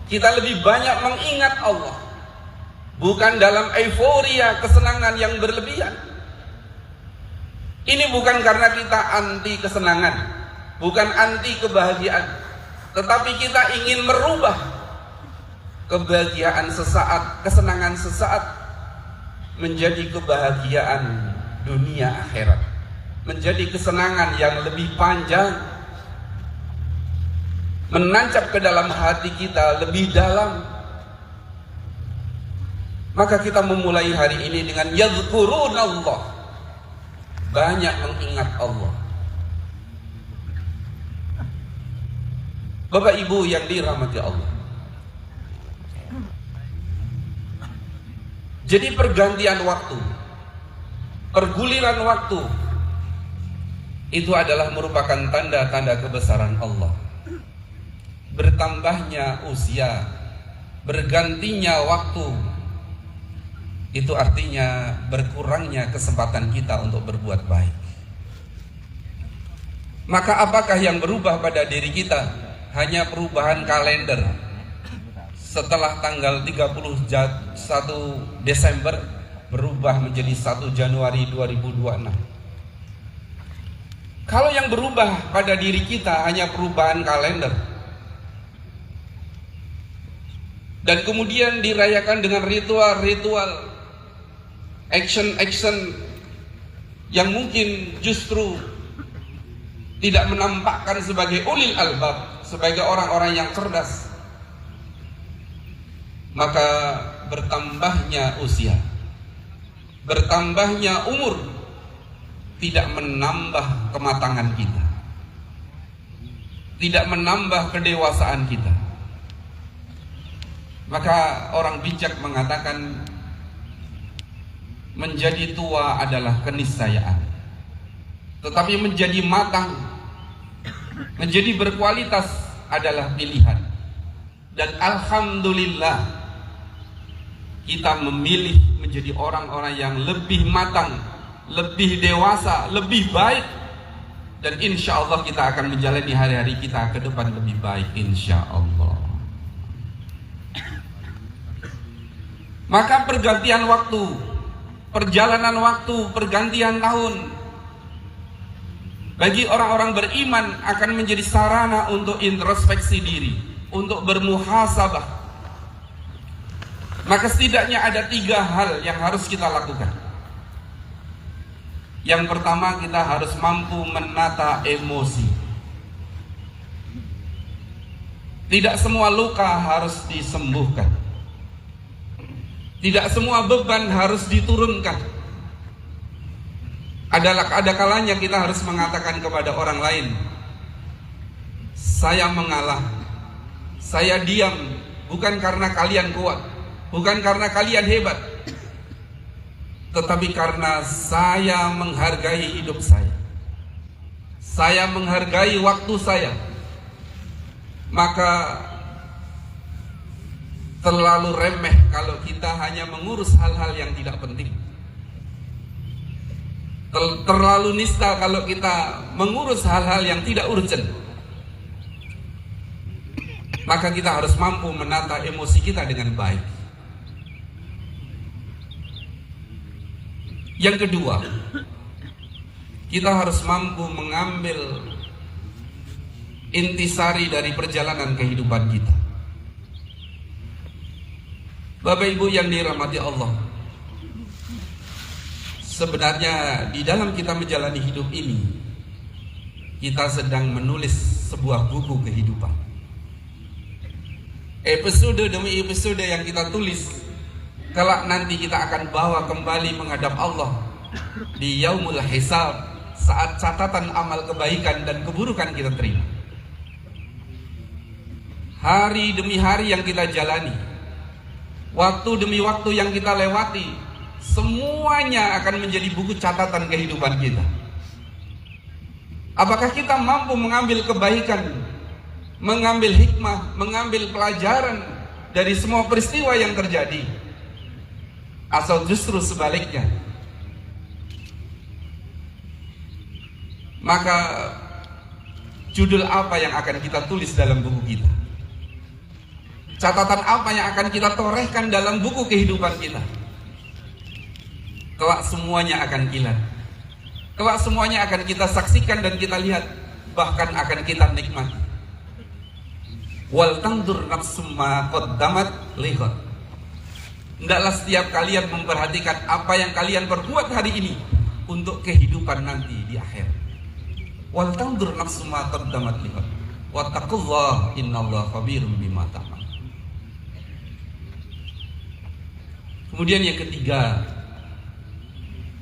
kita lebih banyak mengingat Allah, bukan dalam euforia kesenangan yang berlebihan. Ini bukan karena kita anti kesenangan, bukan anti kebahagiaan, tetapi kita ingin merubah kebahagiaan sesaat, kesenangan sesaat menjadi kebahagiaan dunia akhirat, menjadi kesenangan yang lebih panjang, menancap ke dalam hati kita lebih dalam. Maka kita memulai hari ini dengan yadhkurunallah, banyak mengingat Allah. Bapak Ibu yang dirahmati Allah, jadi pergantian waktu, perguliran waktu itu adalah merupakan tanda-tanda kebesaran Allah. Bertambahnya usia, bergantinya waktu, itu artinya berkurangnya kesempatan kita untuk berbuat baik. Maka apakah yang berubah pada diri kita? Hanya perubahan kalender. Setelah tanggal 31 Desember berubah menjadi 1 Januari 2026. Kalau yang berubah pada diri kita hanya perubahan kalender, dan kemudian dirayakan dengan ritual-ritual, action-action yang mungkin justru tidak menampakkan sebagai ulil albab, sebagai orang-orang yang cerdas, maka bertambahnya usia, bertambahnya umur tidak menambah kematangan kita, tidak menambah kedewasaan kita. Maka orang bijak mengatakan menjadi tua adalah keniscayaan, tetapi menjadi matang, menjadi berkualitas adalah pilihan. Dan alhamdulillah kita memilih menjadi orang-orang yang lebih matang, lebih dewasa, lebih baik. Dan insya Allah kita akan menjalani hari-hari kita ke depan lebih baik, insya Allah. Maka pergantian waktu, perjalanan waktu, pergantian tahun bagi orang-orang beriman akan menjadi sarana untuk introspeksi diri, untuk bermuhasabah. Maka setidaknya ada 3 hal yang harus kita lakukan. Yang pertama, kita harus mampu menata emosi. Tidak semua luka harus disembuhkan. Tidak semua beban harus diturunkan. Ada kalanya kita harus mengatakan kepada orang lain, saya mengalah, saya diam, bukan karena kalian kuat, bukan karena kalian hebat, tetapi karena saya menghargai hidup saya menghargai waktu saya. Maka terlalu remeh kalau kita hanya mengurus hal-hal yang tidak penting. Terlalu nista kalau kita mengurus hal-hal yang tidak urgent. Maka kita harus mampu menata emosi kita dengan baik. Yang kedua, kita harus mampu mengambil intisari dari perjalanan kehidupan kita. Bapak Ibu yang dirahmati Allah, sebenarnya di dalam kita menjalani hidup ini, kita sedang menulis sebuah buku kehidupan. Episode demi episode yang kita tulis, kelak nanti kita akan bawa kembali menghadap Allah di yaumul hisab, saat catatan amal kebaikan dan keburukan kita terima. Hari demi hari yang kita jalani, waktu demi waktu yang kita lewati, semuanya akan menjadi buku catatan kehidupan kita. Apakah kita mampu mengambil kebaikan, mengambil hikmah, mengambil pelajaran dari semua peristiwa yang terjadi? Atau justru sebaliknya? Maka judul apa yang akan kita tulis dalam buku kita? Catatan apa yang akan kita torehkan dalam buku kehidupan kita? Kelak semuanya akan kilat. Kelak semuanya akan kita saksikan dan kita lihat, bahkan akan kita nikmati. Wal tandur nafsum ma qaddamat lihat. Hendaklah setiap kalian memperhatikan apa yang kalian perbuat hari ini untuk kehidupan nanti di akhir. Wal tandur nafsum ma qaddamat lihat. Wattaqullah innallaha khabirum bima ta'mal. Kemudian yang ketiga,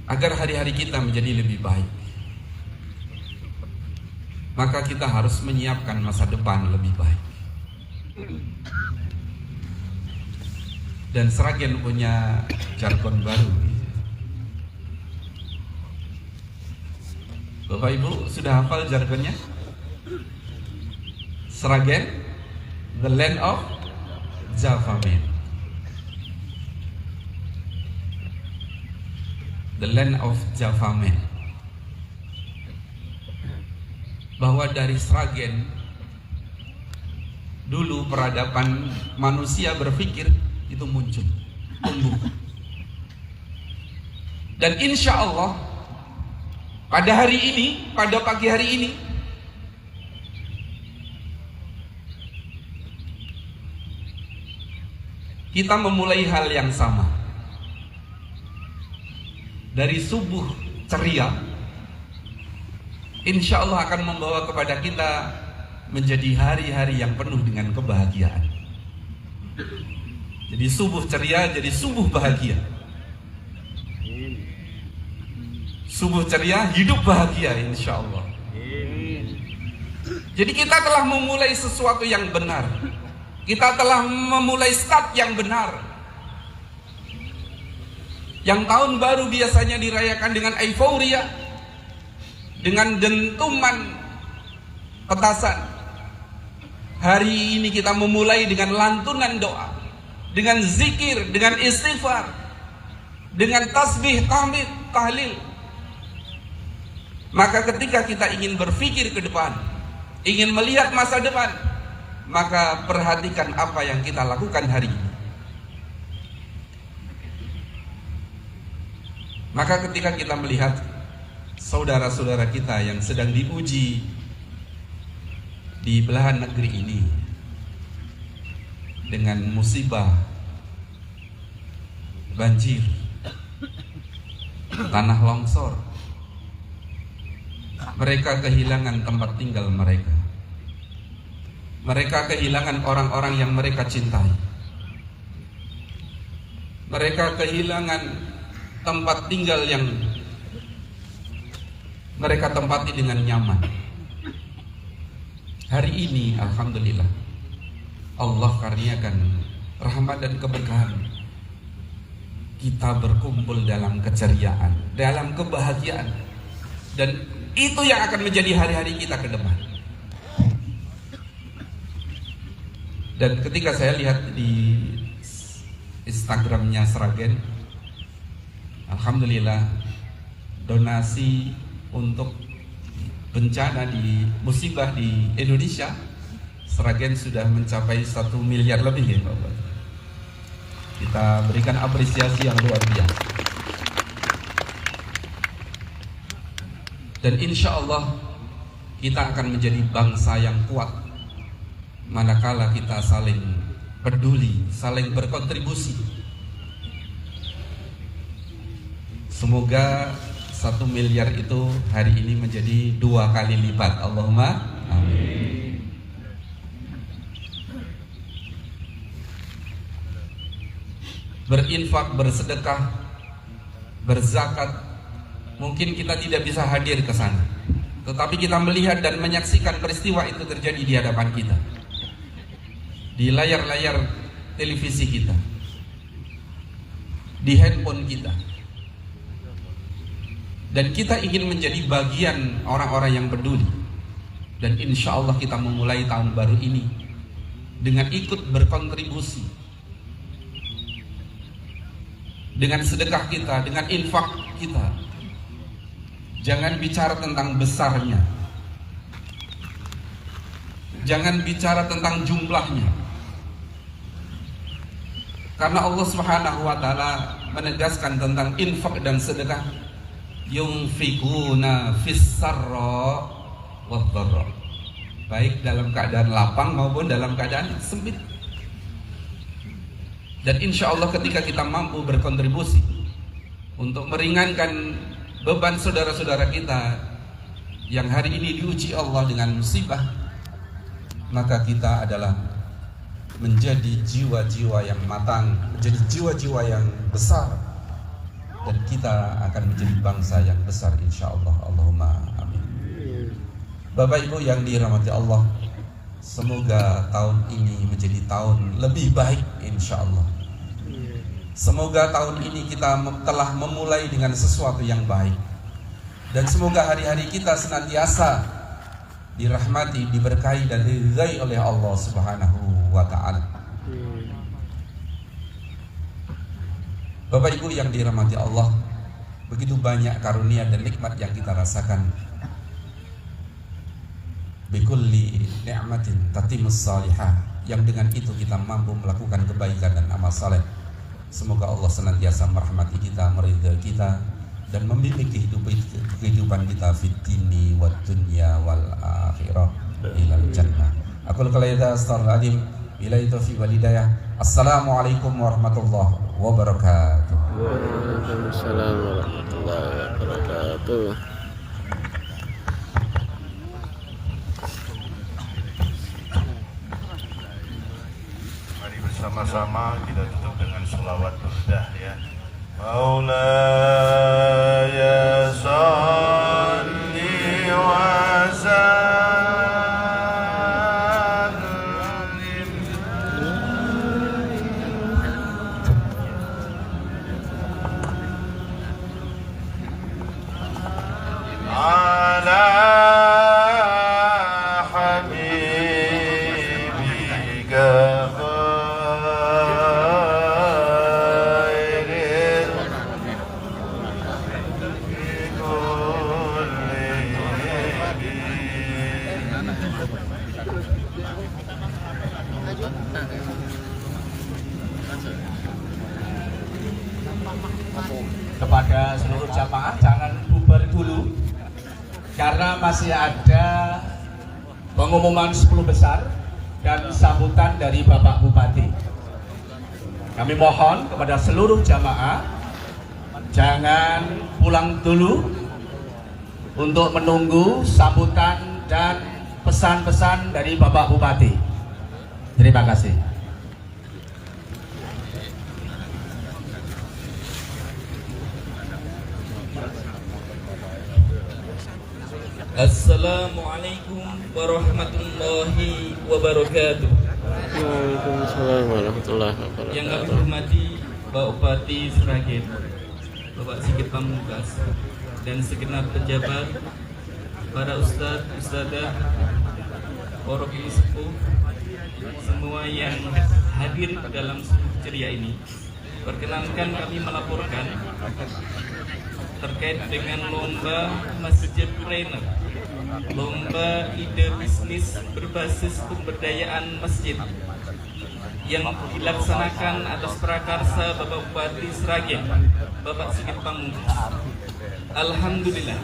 agar hari-hari kita menjadi lebih baik, maka kita harus menyiapkan masa depan lebih baik. Dan Sragen punya jargon baru. Bapak Ibu sudah hafal jargonnya? Sragen, the land of Java Man. The land of Java Man. Bahwa dari Sragen dulu peradaban manusia berpikir itu muncul, tumbuh. Dan insya Allah pada hari ini, pada pagi hari ini, kita memulai hal yang sama. Dari subuh ceria, insya Allah akan membawa kepada kita menjadi hari-hari yang penuh dengan kebahagiaan. Jadi subuh ceria, jadi subuh bahagia. Subuh ceria, hidup bahagia insya Allah. Jadi kita telah memulai sesuatu yang benar. Kita telah memulai start yang benar. Yang tahun baru biasanya dirayakan dengan euforia, dengan dentuman petasan. Hari ini kita memulai dengan lantunan doa, dengan zikir, dengan istighfar, dengan tasbih, tahmid, tahlil. Maka ketika kita ingin berpikir ke depan, ingin melihat masa depan, maka perhatikan apa yang kita lakukan hari ini. Maka ketika kita melihat saudara-saudara kita yang sedang diuji di belahan negeri ini dengan musibah banjir, tanah longsor, mereka kehilangan tempat tinggal mereka. Mereka kehilangan orang-orang yang mereka cintai. Mereka kehilangan tempat tinggal yang mereka tempati dengan nyaman. Hari ini alhamdulillah Allah karuniakan rahmat dan keberkahan. Kita berkumpul dalam keceriaan, dalam kebahagiaan. Dan itu yang akan menjadi hari-hari kita ke depan. Dan ketika saya lihat di Instagramnya Sragen, alhamdulillah donasi untuk bencana di musibah di Indonesia, Sragen sudah mencapai 1 miliar lebih ya Bapak. Kita berikan apresiasi yang luar biasa. Dan insya Allah kita akan menjadi bangsa yang kuat manakala kita saling peduli, saling berkontribusi. Semoga 1 miliar itu hari ini menjadi 2 kali lipat. Allahumma amin. Berinfak, bersedekah, berzakat, mungkin kita tidak bisa hadir ke sana, tetapi kita melihat dan menyaksikan peristiwa itu terjadi di hadapan kita, di layar-layar televisi kita, di handphone kita. Dan kita ingin menjadi bagian orang-orang yang peduli. Dan insya Allah kita memulai tahun baru ini dengan ikut berkontribusi, dengan sedekah kita, dengan infak kita. Jangan bicara tentang besarnya, jangan bicara tentang jumlahnya, Karena Allah Subhanahu wa taala menegaskan tentang infak dan sedekah, yunfikuna fis sarra wad dharra, baik dalam keadaan lapang maupun dalam keadaan sempit. Dan insya Allah ketika kita mampu berkontribusi untuk meringankan beban saudara-saudara kita yang hari ini diuji Allah dengan musibah, maka kita adalah menjadi jiwa-jiwa yang matang, menjadi jiwa-jiwa yang besar, dan kita akan menjadi bangsa yang besar insya Allah. Allahumma amin. Bapak Ibu yang dirahmati Allah, semoga tahun ini menjadi tahun lebih baik insya Allah. Semoga tahun ini kita telah memulai dengan sesuatu yang baik, dan semoga hari-hari kita senantiasa dirahmati, diberkahi dan diridhai oleh Allah Subhanahu wa ta'ala. Bapak Ibu yang dirahmati Allah, begitu banyak karunia dan nikmat yang kita rasakan. Bikulli ni'matin tatimus salihah, yang dengan itu kita mampu melakukan kebaikan dan amal saleh. Semoga Allah senantiasa merahmati kita, meridhai kita, dan membimbing kehidupan kita fid dini wad dunya wal akhirah ilal jannah. Aku qaulida astaghfirullahaladzim, billahi taufiq wal hidayah. Assalamualaikum warahmatullahi wabarakatuh. Waalaikumsalam warahmatullahi wabarakatuh. Mari bersama-sama kita tutup dengan sholawat burdah ya. Maulaya salli wa sallim ala habibika kepada seluruh jamaah jangan bubar dulu karena masih ada pengumuman 10 besar dan sambutan dari Bapak Bupati. Kami mohon kepada seluruh jamaah jangan pulang dulu untuk menunggu sambutan dan pesan-pesan dari Bapak Bupati. Terima kasih. Assalamualaikum warahmatullahi wabarakatuh. Waalaikumsalam warahmatullahi wabarakatuh. Yang kami hormati Bapak Bupati Sragen, Bapak Sigit Pamungkas, dan segenap pejabat, para ustadz, ustadzah, para sepuh, semua yang hadir dalam ceria ini. Perkenankan kami melaporkan terkait dengan lomba Masjid Trainer, lomba ide bisnis berbasis pemberdayaan masjid yang dilaksanakan atas prakarsa Bapak Bupati Sragen, Bapak Sigit Pamungkas. Alhamdulillah,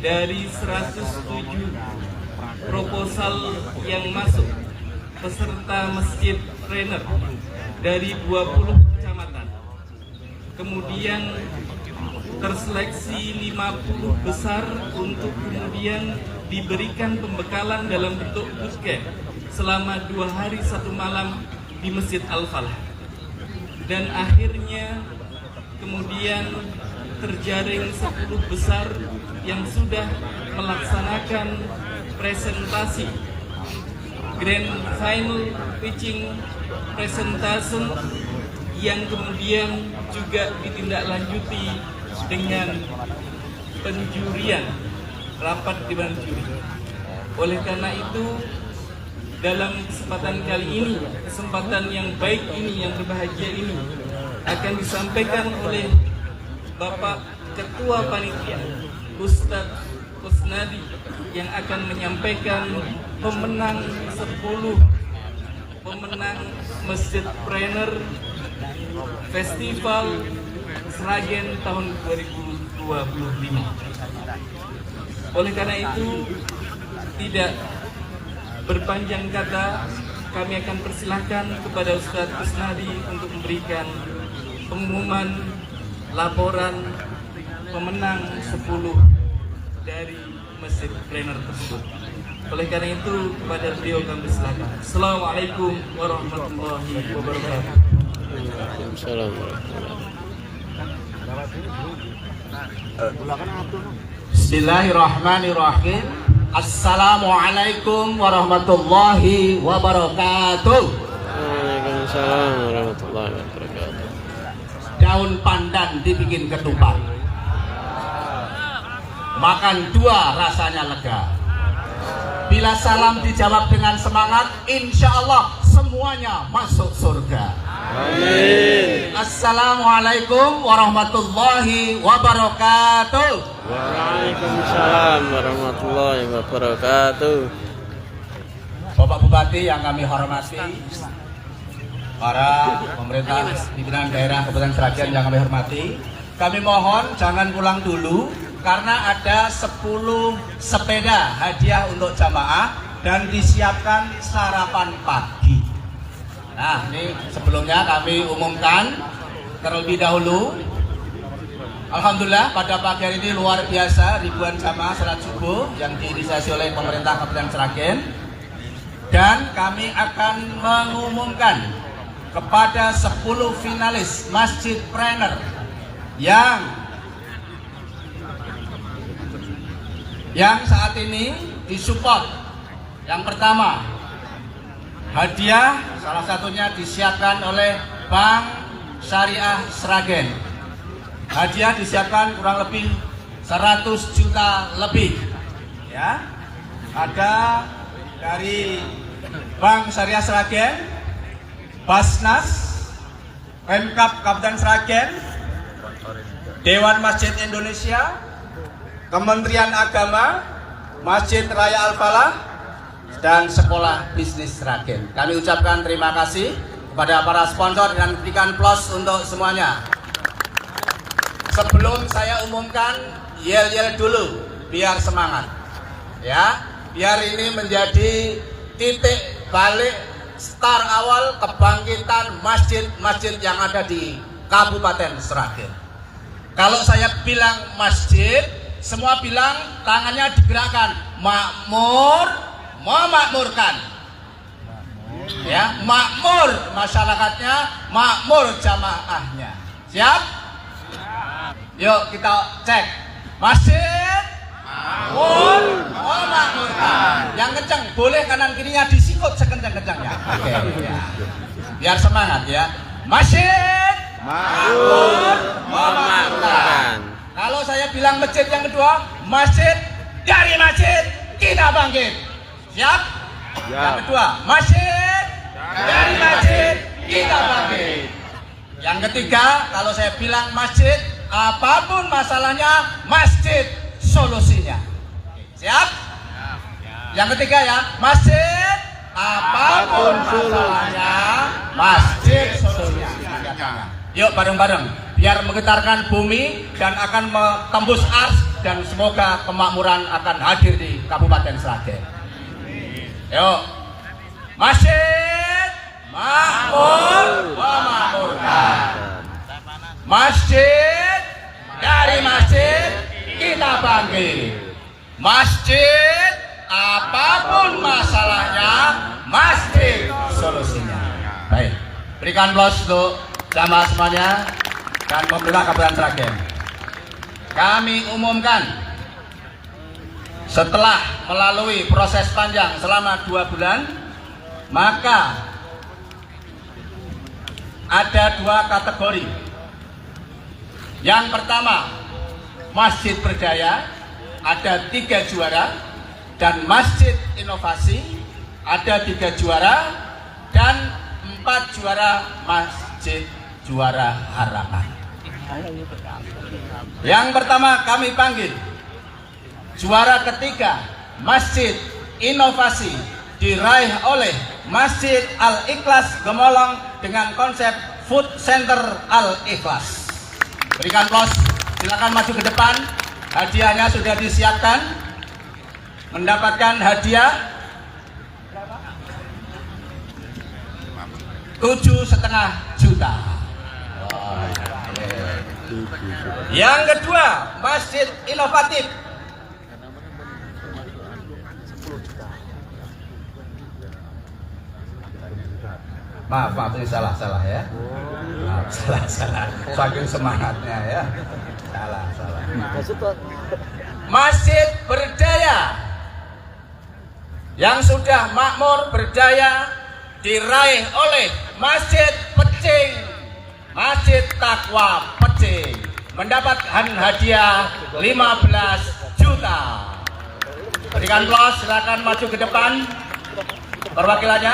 dari 107 proposal yang masuk peserta Masjid Trainer dari 20 kecamatan, kemudian terseleksi 50 besar untuk kemudian diberikan pembekalan dalam bentuk bootcamp selama 2 hari 1 malam di Masjid Al-Falah. Dan akhirnya kemudian terjaring 10 besar yang sudah melaksanakan presentasi grand final pitching presentation yang kemudian juga ditindaklanjuti dengan penjurian, rapat dewan juri. Oleh karena itu, dalam kesempatan kali ini, kesempatan yang baik ini, yang berbahagia ini, akan disampaikan oleh Bapak Ketua Panitia, Ustadz Kusnadi, yang akan menyampaikan pemenang 10 pemenang Masjid Trainer Festival Sragen tahun 2025. Oleh karena itu, tidak berpanjang kata, kami akan persilahkan kepada Ustadz Kusnadi untuk memberikan pengumuman laporan pemenang 10 dari Masjid Trainer tersebut. Oleh karena itu, kepada beliau kami persilahkan. Assalamualaikum warahmatullahi wabarakatuh. Waalaikumsalam warahmatullahi. Bismillahirrahmanirrahim. Assalamualaikum warahmatullahi wabarakatuh. Waalaikumsalam warahmatullahi wabarakatuh. Daun pandan dibikin ketupat, makan dua rasanya lega. Bila salam dijawab dengan semangat, insya Allah semuanya masuk surga. Amin. Assalamualaikum warahmatullahi wabarakatuh. Waalaikumsalam warahmatullahi wabarakatuh. Bapak Bupati yang kami hormati, para pemerintah pimpinan daerah Kabupaten Sragen yang kami hormati, kami mohon jangan pulang dulu karena ada 10 sepeda hadiah untuk jamaah dan disiapkan sarapan pagi. Nah, ini sebelumnya kami umumkan terlebih dahulu. Alhamdulillah pada pagi hari ini luar biasa, ribuan jamaah salat subuh yang diinisiasi oleh pemerintah Kabupaten Sragen. Dan kami akan mengumumkan kepada 10 finalis Masjid Trainer yang saat ini disupport. Yang pertama, hadiah salah satunya disiapkan oleh Bank Syariah Sragen. Hadiah disiapkan kurang lebih 100 juta lebih. Ya, ada dari Bank Syariah Sragen, Basnas, Pemkab Kabupaten Sragen, Dewan Masjid Indonesia, Kementerian Agama, Masjid Raya Al-Falah, dan Sekolah Bisnis Sragen. Kami ucapkan terima kasih kepada para sponsor dan berikan plus untuk semuanya. Sebelum saya umumkan, yel-yel dulu biar semangat. Ya, biar ini menjadi titik balik start awal kebangkitan masjid-masjid yang ada di Kabupaten Sragen. Kalau saya bilang masjid, semua bilang tangannya digerakkan, makmur, memakmurkan. Ya, makmur masyarakatnya, makmur jamaahnya. Siap? Yuk kita cek. Masjid makmur, memakmurkan. Yang kencang, boleh kanan kirinya disikut sekencang-kencangnya. Oke, ya. Biar semangat ya. Masjid makmur, memakmurkan. Kalau saya bilang masjid yang kedua, masjid, dari masjid kita bangkit. Siap? Yang kedua, masjid, dari masjid kita bangkit. Yang ketiga, kalau saya bilang masjid, apapun masalahnya, masjid solusinya. Siap? Yang ketiga ya, masjid, apapun masalahnya, masjid solusinya. Yuk bareng-bareng, biar menggetarkan bumi dan akan tembus ars, dan semoga kemakmuran akan hadir di Kabupaten Sragen. Yuk, masjid makmur, memakmurkan. Masjid, dari masjid kita bangkit. Masjid, apapun masalahnya, masjid solusinya. Baik, berikan aplaus untuk jamaah semuanya dan pemerintah Kabupaten Sragen. Kami umumkan, setelah melalui proses panjang selama 2 bulan, maka ada 2 kategori. Yang pertama, Masjid Berdaya, ada 3 juara, dan Masjid Inovasi ada 3 juara, dan 4 juara Masjid Juara Harapan. Yang pertama kami panggil juara ketiga Masjid Inovasi diraih oleh Masjid Al-Ikhlas Gemolong dengan konsep Food Center Al-Ikhlas. Berikan aplaus, silakan maju ke depan. Hadiahnya sudah disiapkan. Mendapatkan hadiah 7,5 juta. Yang kedua, masjid inovatif. Maaf, ini salah ya. Maaf, salah. Saking semangatnya ya. Salah. Masjid berdaya yang sudah makmur berdaya diraih oleh Masjid Pecing, Masjid Takwa Pecing, mendapatkan hadiah 15 juta. Berikan aplaus, silakan maju ke depan perwakilannya.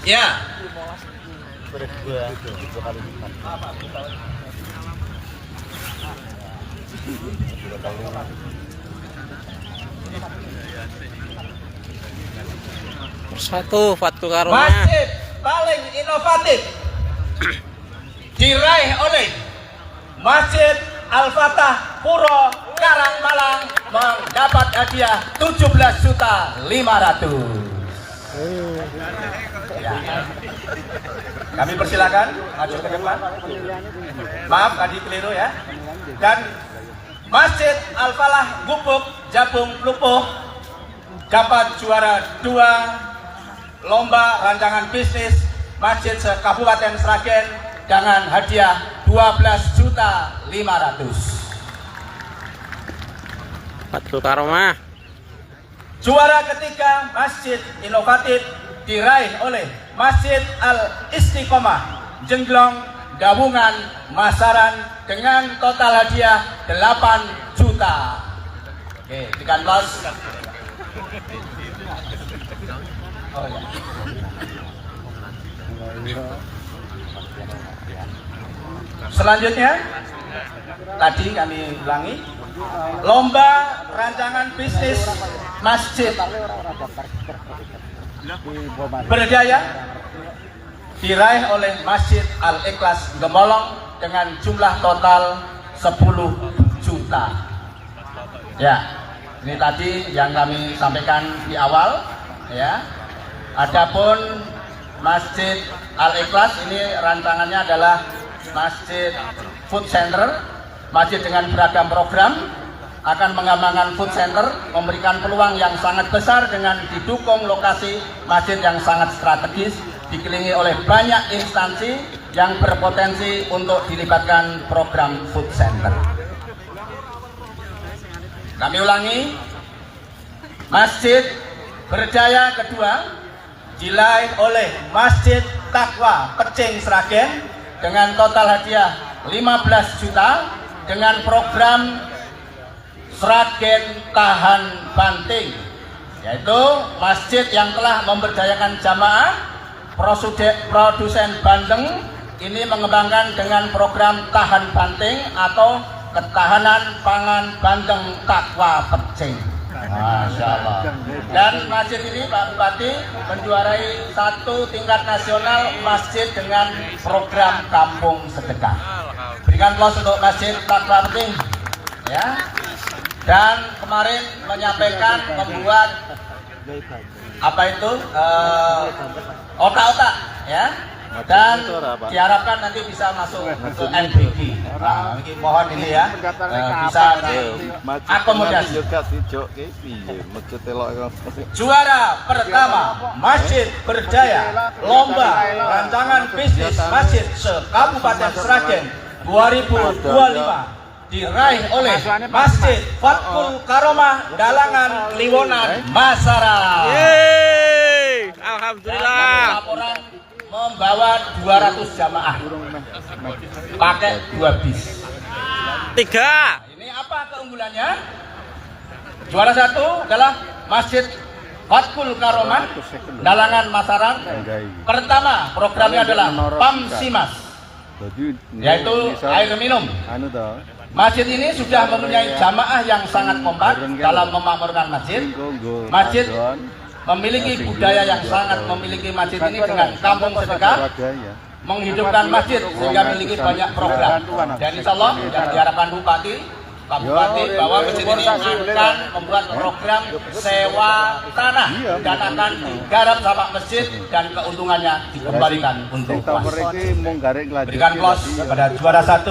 Ya. Satu Fathul Karomah. Masjid paling inovatif diraih oleh Masjid Al-Fatah Puro Karangmalang, mendapat hadiah 17.500.000. Ya. Kami persilakan maju ke depan. Maaf tadi keliru ya. Dan Masjid Al-Falah Gubuk Jabung Lupuh dapat juara 2 lomba rancangan bisnis Masjid Kabupaten Sragen dengan hadiah 12.500.000. Fathul Karomah. Juara ketiga masjid inovatif diraih oleh Masjid Al-Istiqomah Jenglong Gabungan Masaran dengan total hadiah 8 juta. Oke, berikan aplaus. Oh ya. Selanjutnya tadi kami ulangi, lomba rancangan bisnis masjid berdaya diraih oleh Masjid Al-Ikhlas Gemolong dengan jumlah total 10 juta. Ya, ini tadi yang kami sampaikan di awal ya. Adapun Masjid Al-Ikhlas ini rancangannya adalah Masjid Food Center, masjid dengan beragam program, akan mengembangkan food center, memberikan peluang yang sangat besar dengan didukung lokasi masjid yang sangat strategis, dikelilingi oleh banyak instansi yang berpotensi untuk dilibatkan program food center. Kami ulangi, masjid berdaya kedua diraih oleh Masjid Takwa Pecing Sragen dengan total hadiah 15 juta dengan program Sragen Tahan Banting, yaitu masjid yang telah memberdayakan jamaah. Produsen bandeng ini mengembangkan dengan program Tahan Banting atau Ketahanan Pangan Bandeng Takwa Pecing. Masya Allah. Dan masjid ini Pak Bupati menjuarai 1 tingkat nasional masjid dengan program Kampung Sedekah. Berikan aplaus untuk Masjid Takwa Pecing ya. Dan kemarin menyampaikan membuat apa itu otak-otak ya, dan diharapkan nanti bisa masuk ke NBG. Nah, mohon ini ya bisa diakomodasi. Juara pertama Masjid Berdaya Lomba Rancangan Bisnis Masjid se-Kabupaten Sragen 2025 diraih oleh Masjid Fathul Karomah Dalangan Kliwonan Masaran. Yeay, alhamdulillah. Laporan membawa 200 jamaah pakai 2 bis. 3. Ini apa keunggulannya? Juara 1 adalah Masjid Fathul Karomah Dalangan Masaran. Pertama programnya adalah PAMSIMAS, yaitu air minum. Masjid ini sudah mempunyai jamaah yang sangat kompak dalam memakmurkan masjid. Masjid memiliki budaya yang sangat memiliki masjid ini dengan kampung sedekah, menghidupkan masjid sehingga memiliki banyak program. Dan insya Allah yang diharapkan Pak Bupati bahwa masjid ini akan membuat program sewa tanah dan akan digarap sama masjid dan keuntungannya dikembalikan untuk masjid. Berikan close kepada juara 1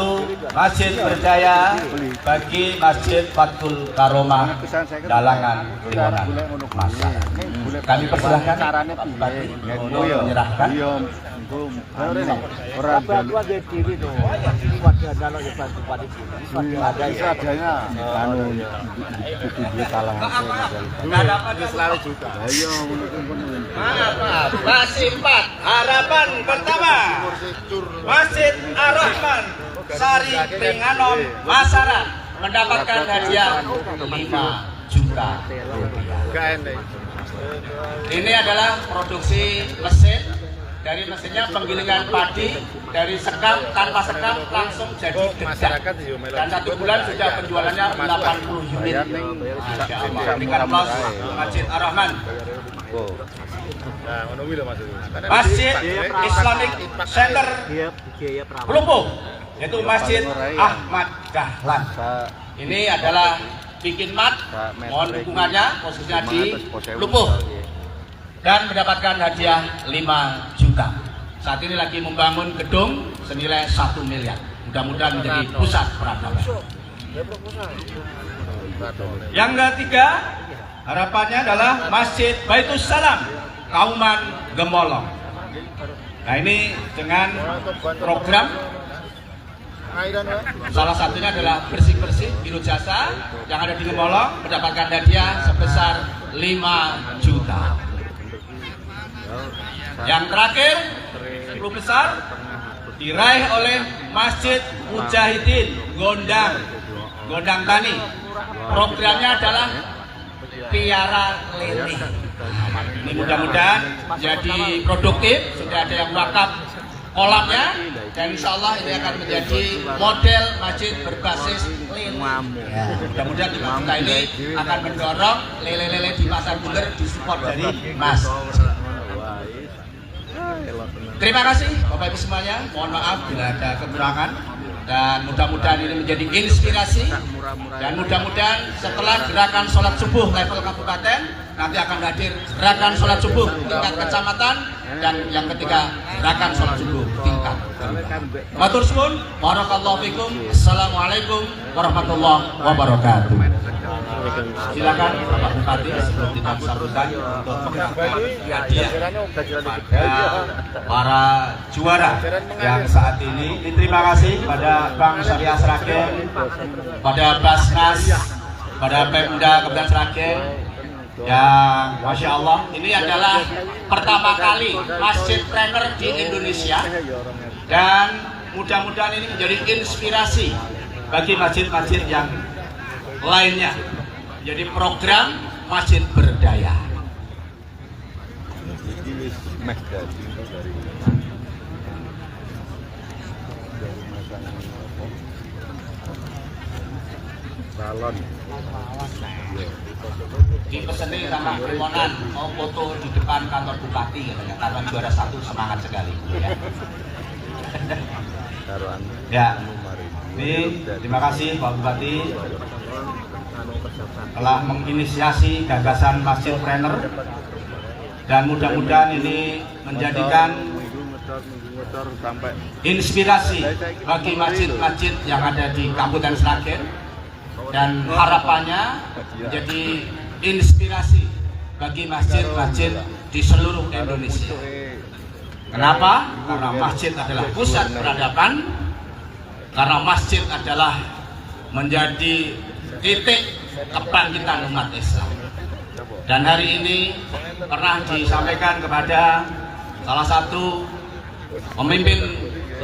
Masjid Berdaya bagi Masjid Fathul Karomah Dalangan Limonan Masa. Kami persilahkan Pak Bupati untuk menyerahkan. Masih 4 harapan pertama Masjid Ar-Rahman Sari Pringanom Masaran mendapatkan hadiah 5 juta rupiah. Ini adalah produksi mesin. Dari mesinnya penggilingan padi dari sekam tanpa sekam langsung jadi dedak, dan 1 bulan sudah penjualannya 80 unit. Masya Allah. Berikan aplaus Masjid Ar-Rahman. Masjid Islamic Center Pelumpuh, yaitu Masjid Ahmad Dahlan. Ini adalah bikin mat, mohon dukungannya khususnya di Pelumpuh, dan mendapatkan hadiah 5 juta. Saat ini lagi membangun gedung senilai 1 miliar. Mudah-mudahan menjadi pusat peradaban. Yang ketiga, harapannya adalah Masjid Baitus Salam Kauman Gemolong. Nah, ini dengan program salah satunya adalah bersih-bersih biru jasa yang ada di Gemolong mendapatkan hadiah sebesar 5 juta. Yang terakhir, 10 besar diraih oleh Masjid Mujahidin Gondang Tani. Programnya adalah piara lele. Ini mudah-mudahan jadi produktif, sudah ada yang wakaf kolamnya, dan insya Allah ini akan menjadi model masjid berbasis lele. Mudah-mudahan kita ini akan mendorong lele-lele di pasar bunder disupport dari Mas. Terima kasih Bapak Ibu semuanya, mohon maaf bila ada kekurangan, dan mudah-mudahan ini menjadi inspirasi, dan mudah-mudahan setelah gerakan sholat subuh level kabupaten nanti akan hadir gerakan sholat subuh tingkat kecamatan, dan yang ketiga gerakan sholat subuh tingkat kabupaten. Matur suwun, barakallahu fikum. Assalamualaikum warahmatullahi wabarakatuh. Silakan Bapak Bupati sebelum kita sambutan untuk menyampaikan hadiah pada para juara yang saat ini. Terima kasih pada Bank Syariah Sragen, pada Basnas, pada Pemda Kabupaten Sragen, yang Masya Allah ini adalah pertama kali masjid trainer di Indonesia, dan mudah-mudahan ini menjadi inspirasi bagi masjid-masjid yang lainnya. Jadi program Masjid Berdaya. Balon. Dipeseni sama Limonan mau foto di depan kantor bupati katanya, karena juara 1 semangat sekali. Ya. Ini terima kasih Pak Bupati telah menginisiasi gagasan Masjid Trainer, dan mudah-mudahan ini menjadikan inspirasi bagi masjid-masjid yang ada di Kabupaten Sragen, dan harapannya menjadi inspirasi bagi masjid-masjid di seluruh Indonesia. Kenapa? Karena masjid adalah pusat peradaban, karena masjid adalah menjadi titik kebangkitan umat Islam. Dan hari ini pernah disampaikan kepada salah satu pemimpin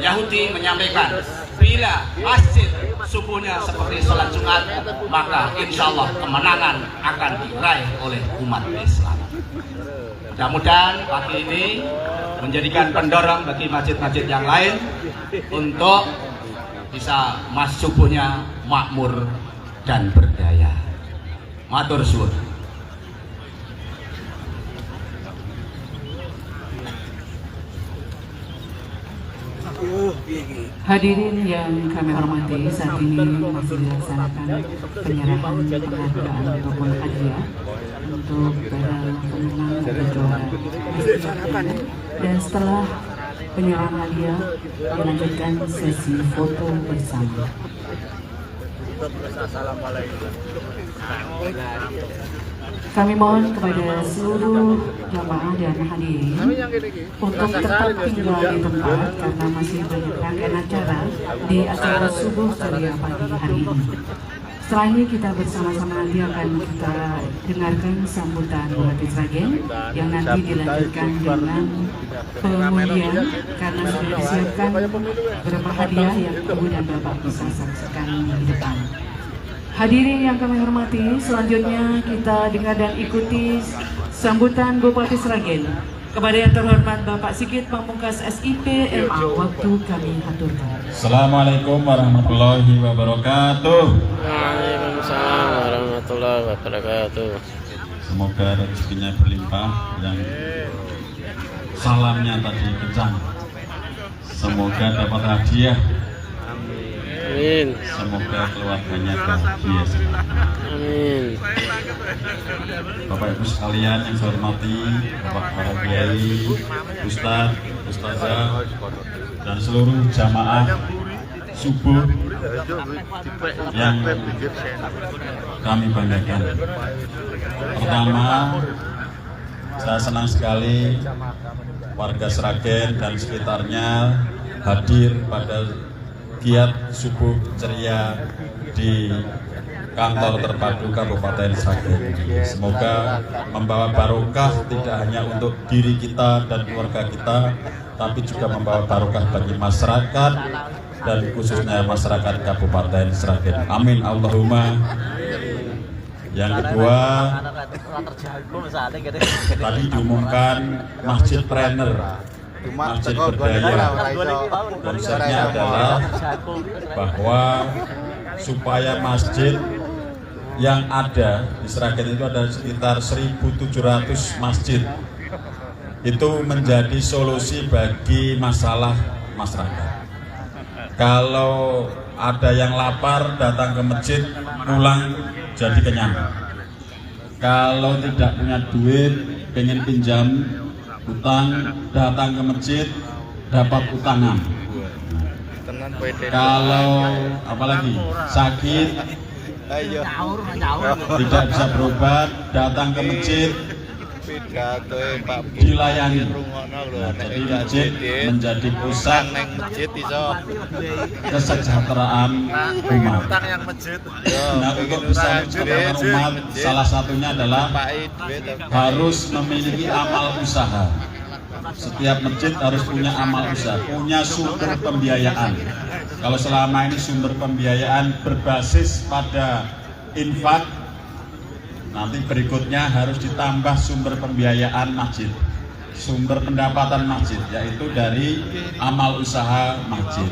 Yahudi, menyampaikan bila masjid subuhnya seperti sholat Jumat, maka insya Allah kemenangan akan diraih oleh umat Islam. Mudah-mudahan pagi ini menjadikan pendorong bagi masjid-masjid yang lain untuk bisa mas subuhnya makmur dan berdaya. Matur suwun. Hadirin yang kami hormati, saat ini masih dilaksanakan penyerahan penghargaan ataupun hadiah untuk para pemenang atau juara. Dan setelah penyerahan hadiah dilanjutkan sesi foto bersama. Kami mohon kepada seluruh jamaah dan hadirin untuk tetap tinggal di tempat karena masih banyak rangkaian acara di acara subuh ceria pagi hari ini. Setelah ini kita bersama-sama nanti akan kita dengarkan sambutan Bupati Sragen yang nanti dilanjutkan dengan pengundian karena sudah disiapkan beberapa hadiah yang Ibu dan Bapak bisa saksikan di depan. Hadirin yang kami hormati, selanjutnya kita dengar dan ikuti sambutan Bupati Sragen. Kepada yang terhormat Bapak Sigit Pamungkas SIP MA, waktu kami aturkan. Assalamualaikum warahmatullahi wabarakatuh. Waalaikumsalam warahmatullahi wabarakatuh. Semoga rezekinya berlimpah, yang salamnya tadi kencang. Semoga dapat hadiah. Amin. Semoga keluarganya bahagia. Amin. Bapak Ibu sekalian yang saya hormati, Bapak para kiai, Ustadz, Ustazah, dan seluruh jamaah subuh yang kami banggakan. Pertama, saya senang sekali warga Sragen dan sekitarnya hadir pada giat subuh ceria di kantor terpadu Kabupaten Sragen. Semoga membawa barokah tidak hanya untuk diri kita dan keluarga kita, tapi juga membawa barokah bagi masyarakat dan khususnya masyarakat Kabupaten Sragen. Amin Allahumma. Yang kedua, tadi diumumkan Masjid Trainer, Masjid Berdaya. Konsepnya adalah bahwa supaya masjid yang ada di Sragen itu ada sekitar 1.700 masjid, itu menjadi solusi bagi masalah masyarakat. Kalau ada yang lapar datang ke masjid, pulang jadi kenyang. Kalau tidak punya duit, pengen pinjam utang, datang ke masjid dapat utangan. Kalau apalagi sakit tidak bisa berobat, datang ke masjid dilayani. Nah, jadi masjid menjadi pusat kesejahteraan umat. Nah, untuk bisa kesejahteraan umat, salah satunya adalah harus memiliki amal usaha. Setiap masjid harus punya amal usaha, punya sumber pembiayaan. Kalau selama ini sumber pembiayaan berbasis pada infak, nanti berikutnya harus ditambah sumber pembiayaan masjid, sumber pendapatan masjid, yaitu dari amal usaha masjid.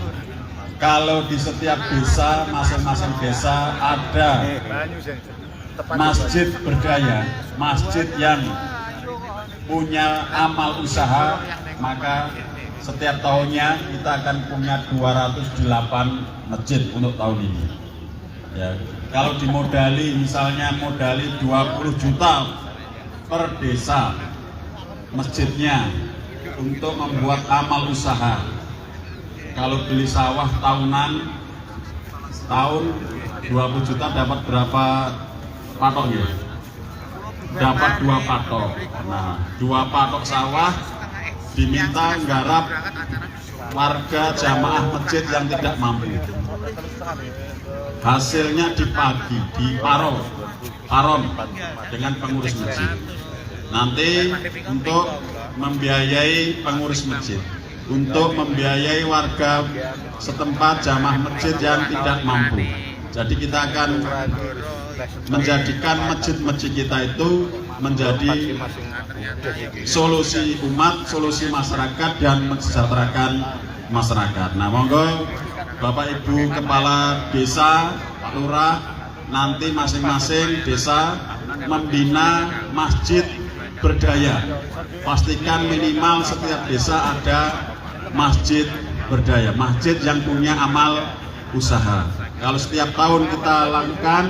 Kalau di setiap desa, masing-masing desa ada masjid berdaya, masjid yang punya amal usaha, maka setiap tahunnya kita akan punya 208 masjid untuk tahun ini. Ya, kalau dimodali, misalnya modali 20 juta per desa masjidnya untuk membuat amal usaha. Kalau beli sawah tahunan, setahun 20 juta dapat berapa patok ya? Dapat 2 patok. Nah, 2 patok sawah diminta nggarap warga jamaah masjid yang tidak mampu. Hasilnya dibagi, diparon dengan pengurus masjid. Nanti untuk membiayai pengurus masjid, untuk membiayai warga setempat jamaah masjid yang tidak mampu. Jadi kita akan menjadikan masjid-masjid kita itu menjadi solusi umat, solusi masyarakat dan mensejahterakan masyarakat. Nah, monggo Bapak Ibu Kepala Desa, Pak Lurah, nanti masing-masing desa membina masjid berdaya. Pastikan minimal setiap desa ada masjid berdaya, masjid yang punya amal usaha. Kalau setiap tahun kita lakukan,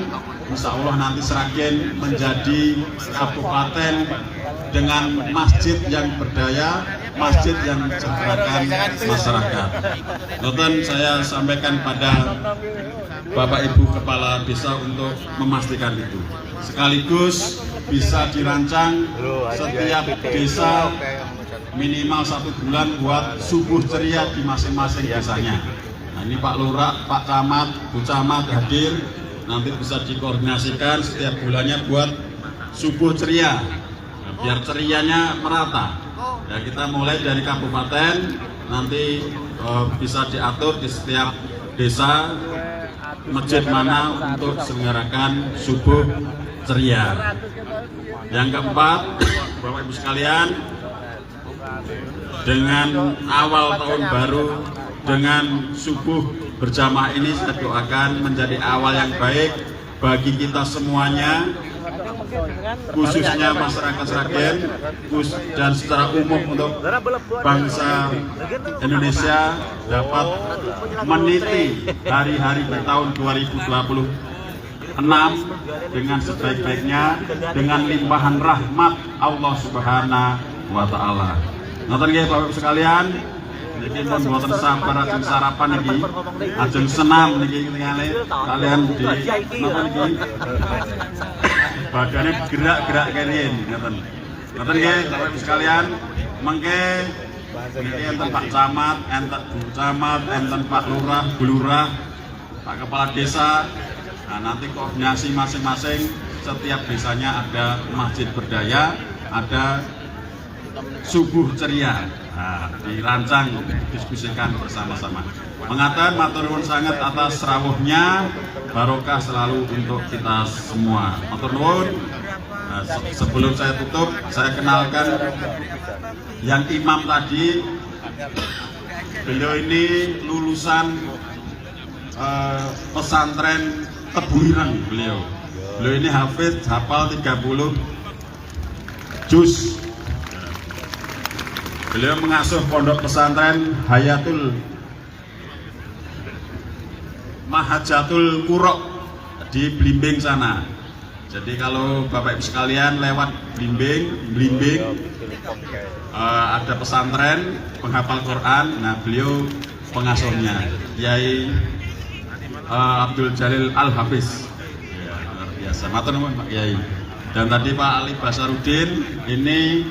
insya Allah nanti Sragen menjadi kabupaten dengan masjid yang berdaya, masjid yang mensejahterakan masyarakat. Noten saya sampaikan pada Bapak Ibu Kepala Desa untuk memastikan itu. Sekaligus bisa dirancang setiap desa minimal 1 bulan buat subuh ceria di masing-masing desanya. Nah, ini Pak Lurah, Pak Camat, Bu Camat hadir, nanti bisa dikoordinasikan setiap bulannya buat subuh ceria, nah, biar cerianya merata. Ya, kita mulai dari kabupaten, nanti bisa diatur di setiap desa masjid mana untuk selenggarakan subuh ceria. Yang keempat, Bapak Ibu sekalian, dengan awal tahun baru, dengan subuh berjamaah ini saya doakan menjadi awal yang baik bagi kita semuanya, khususnya masyarakat Sragen dan secara umum untuk bangsa Indonesia dapat meniti hari-hari di tahun 2026 dengan sebaik-baiknya, dengan limpahan rahmat Allah Subhanahu wa Ta'ala. Nonton nggih Bapak Ibu sekalian, niki pun mboten sabar ajeng sarapan niki, ajeng senam niki tingale kalian di napa niki. Badannya gerak-gerak kalian, ngoten. Nonton nggih Bapak Ibu sekalian, mengke niki enten Pak Camat, enten Bu Camat, enten Pak Lurah, Bu Lurah, Pak Kepala Desa. Nah, nanti koordinasi masing-masing, setiap desanya ada masjid berdaya, ada subuh ceria. Nah, dirancang, diskusikan bersama-sama. Mengatakan matur nuwun sangat atas rawuhnya, barokah selalu untuk kita semua. Matur nuwun. Nah, sebelum saya tutup, saya kenalkan yang imam tadi. Beliau ini lulusan pesantren Tebuireng. Beliau ini hafid, hafal 30 juz. Beliau mengasuh pondok pesantren Hayatul Mahajatul Qurok di Blimbing sana. Jadi kalau Bapak Ibu sekalian lewat Blimbing ada pesantren penghafal Quran. Nah, beliau pengasuhnya, Yai Abdul Jalil Al-Hafiz. Ya, luar biasa. Matur nuwun Pak Yai. Dan tadi Pak Ali Basarudin, ini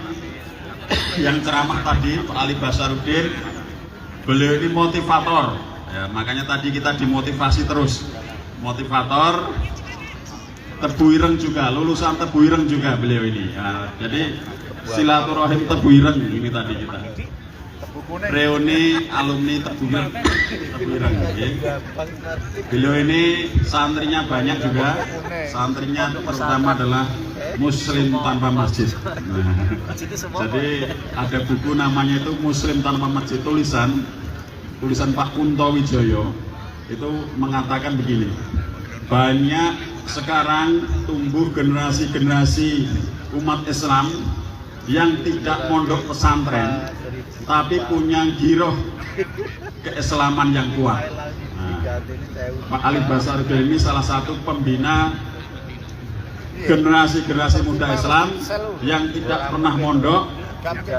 yang ceramah tadi Pak Ali Basarudin, beliau ini motivator ya, makanya tadi kita dimotivasi terus, motivator Tebuireng juga, lulusan Tebuireng juga beliau ini ya, jadi silaturahim Tebuireng ini tadi kita reuni alumni Tebuireng ya. Beliau ini santrinya banyak juga, santrinya terutama adalah Muslim Tanpa Masjid. Nah, jadi ada buku namanya itu Muslim Tanpa Masjid, tulisan Pak Kunto Wijoyo itu mengatakan begini, banyak sekarang tumbuh generasi-generasi umat Islam yang tidak mondok pesantren tapi punya giroh keislaman yang kuat. Nah, Pak Ali Basarudin ini salah satu pembina generasi-generasi muda Islam yang tidak pernah mondok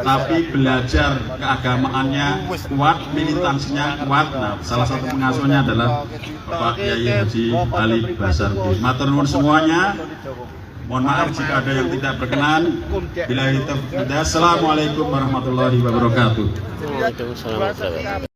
tapi belajar keagamaannya kuat, militansinya kuat. Nah, salah satu pengasuhnya adalah Bapak Yai Haji Ali Basarudin. Matur nuwun semuanya. Mohon maaf jika ada yang tidak berkenan. Billahi taufiq. Assalamualaikum warahmatullahi wabarakatuh. Waalaikumsalam warahmatullahi wabarakatuh.